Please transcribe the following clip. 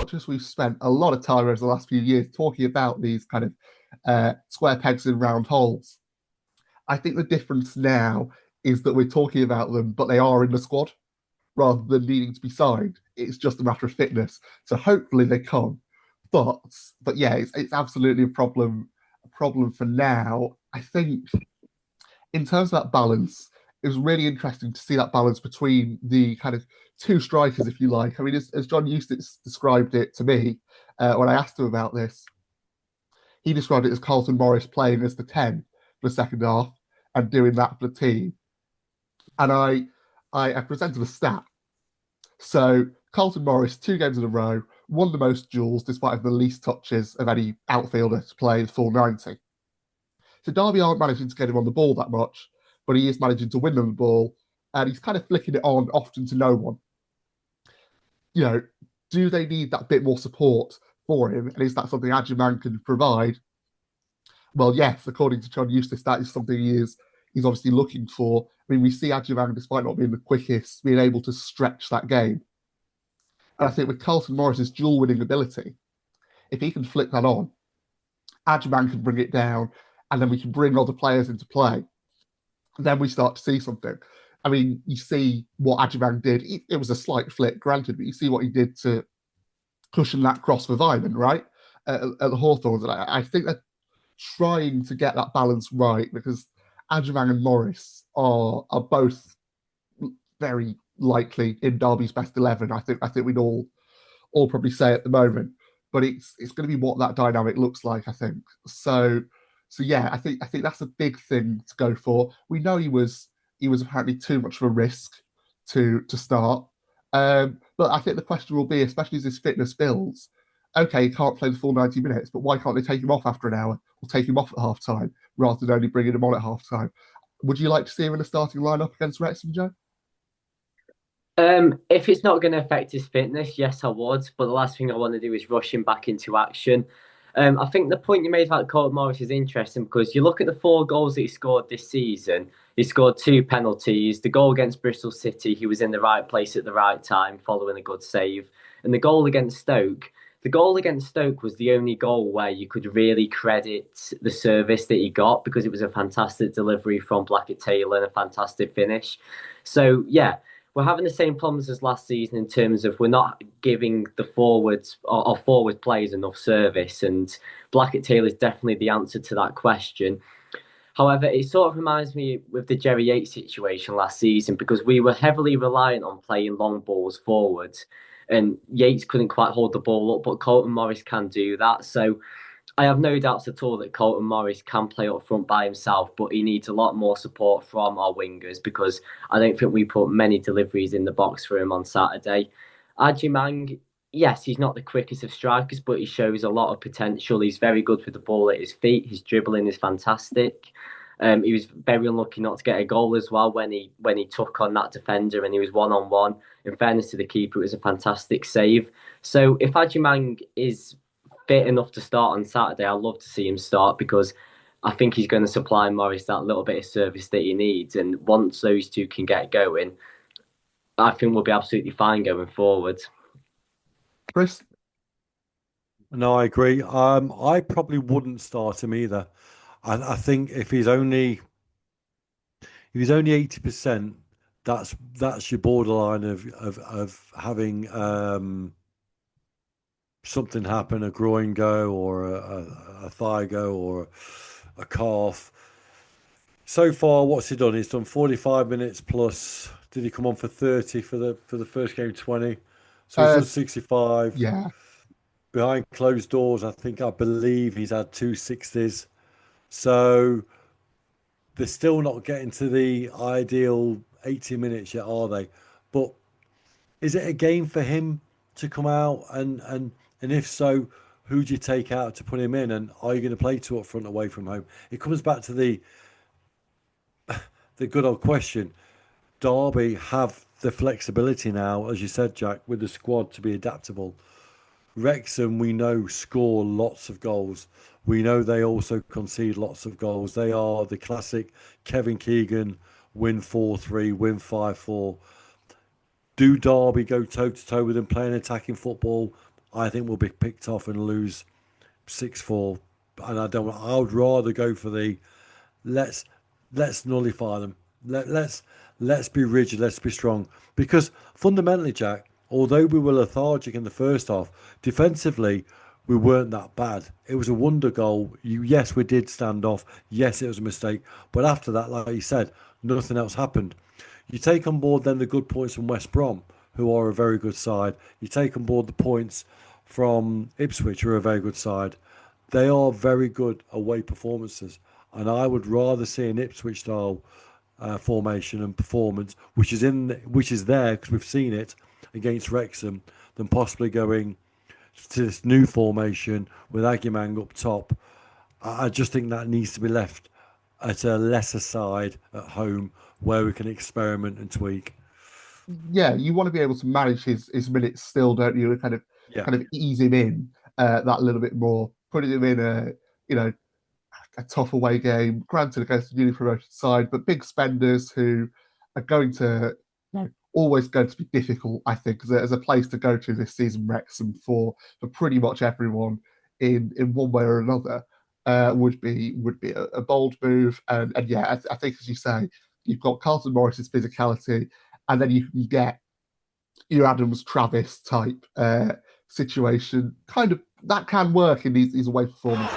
much as we've spent a lot of time over the last few years talking about these kind of square pegs in round holes, I think the difference now is that we're talking about them, but they are in the squad rather than needing to be signed. It's just a matter of fitness. So hopefully they come. But yeah, it's absolutely a problem for now. I think in terms of that balance, it was really interesting to see that balance between the kind of two strikers, if you like. I mean, as John Eustace described it to me when I asked him about this, he described it as Carlton Morris playing as the 10 for the second half and doing that for the team. And I presented a stat. So Carlton Morris, 2 games in a row, won the most duels despite the least touches of any outfielder to play the full 90. So Derby aren't managing to get him on the ball that much, but he is managing to win them the ball, and he's kind of flicking it on often to no one. You know, do they need that bit more support for him? And is that something Agyemang can provide? Well, yes, according to John Eustace, that is something he's obviously looking for. I mean, we see Agyemang, despite not being the quickest, being able to stretch that game. And I think with Carlton Morris's dual winning ability, if he can flip that on, Agyemang can bring it down, and then we can bring other players into play. Then we start to see something. I mean, you see what Agyemang did. It was a slight flick, granted, but you see what he did to cushion that cross for Vyman, right? At the Hawthorns. And I think they're trying to get that balance right because Agyemang and Morris are both very likely in Derby's best 11. I think we'd all probably say at the moment, but it's going to be what that dynamic looks like. I think so. So yeah, I think that's a big thing to go for. We know he was apparently too much of a risk to start, but I think the question will be, especially as his fitness builds. Okay, he can't play the full 90 minutes, but why can't they take him off after an hour or take him off at half time rather than only bringing him on at half time? Would you like to see him in the starting lineup against Wrexham, Joe? If it's not going to affect his fitness, yes, I would. But the last thing I want to do is rush him back into action. I think the point you made about Carlton Morris is interesting because you look at the 4 goals that he scored this season. He scored 2 penalties. The goal against Bristol City, he was in the right place at the right time, following a good save. And the goal against Stoke. The goal against Stoke was the only goal where you could really credit the service that he got because it was a fantastic delivery from Blackett-Taylor and a fantastic finish. So, yeah, we're having the same problems as last season in terms of we're not giving the forwards or forward players enough service, and Blackett-Taylor is definitely the answer to that question. However, it sort of reminds me with the Jerry Yates situation last season because we were heavily reliant on playing long balls forwards, and Yates couldn't quite hold the ball up, but Carlton Morris can do that. So I have no doubts at all that Carlton Morris can play up front by himself, but he needs a lot more support from our wingers because I don't think we put many deliveries in the box for him on Saturday. Agyemang, yes, he's not the quickest of strikers, but he shows a lot of potential. He's very good with the ball at his feet. His dribbling is fantastic. He was very unlucky not to get a goal as well when he took on that defender and he was 1-on-1. In fairness to the keeper, it was a fantastic save. So if Agyemang is fit enough to start on Saturday, I'd love to see him start because I think he's going to supply Morris that little bit of service that he needs. And once those two can get going, I think we'll be absolutely fine going forward. Chris? No, I agree. I probably wouldn't start him either. I think if he's only 80%, that's your borderline of having something happen, a groin go or a thigh go or a calf. So far, what's he done? He's done 45 minutes plus. Did he come on for 30 for the first game? 20. So he's done 65. Yeah. Behind closed doors, I believe he's had 2 60s. So they're still not getting to the ideal 80 minutes yet, are they? But is it a game for him to come out and if so, who do you take out to put him in? And are you going to play 2 up front away from home? It comes back to the good old question. Derby have the flexibility now, as you said, Jack, with the squad to be adaptable. Wrexham, we know, score lots of goals. We know they also concede lots of goals. They are the classic Kevin Keegan, win 4-3, win 5-4. Do Derby go toe-to-toe with them playing attacking football? I think we'll be picked off and lose 6-4. And I would rather go for the let's nullify them. Let's be rigid, let's be strong. Because fundamentally, Jack, although we were lethargic in the first half, defensively we weren't that bad. It was a wonder goal. Yes, we did stand off. Yes, it was a mistake. But after that, like you said, nothing else happened. You take on board then the good points from West Brom, who are a very good side. You take on board the points from Ipswich, who are a very good side. They are very good away performances. And I would rather see an Ipswich style formation and performance, which is there because we've seen it against Wrexham, than possibly going to this new formation with Agyemang up top. I just think that needs to be left at a lesser side at home where we can experiment and tweak. Yeah, you want to be able to manage his minutes still, don't you? And kind of ease him in that little bit more, putting him in a tough away game, granted against the newly promoted side, but big spenders who are going to always going to be difficult, I think, as a place to go to this season, Wrexham, for pretty much everyone in one way or another, would be a bold move. And yeah, I think, as you say, you've got Carlton Morris's physicality, and then you can get your Adams Travis type situation. Kind of that can work in these away performances.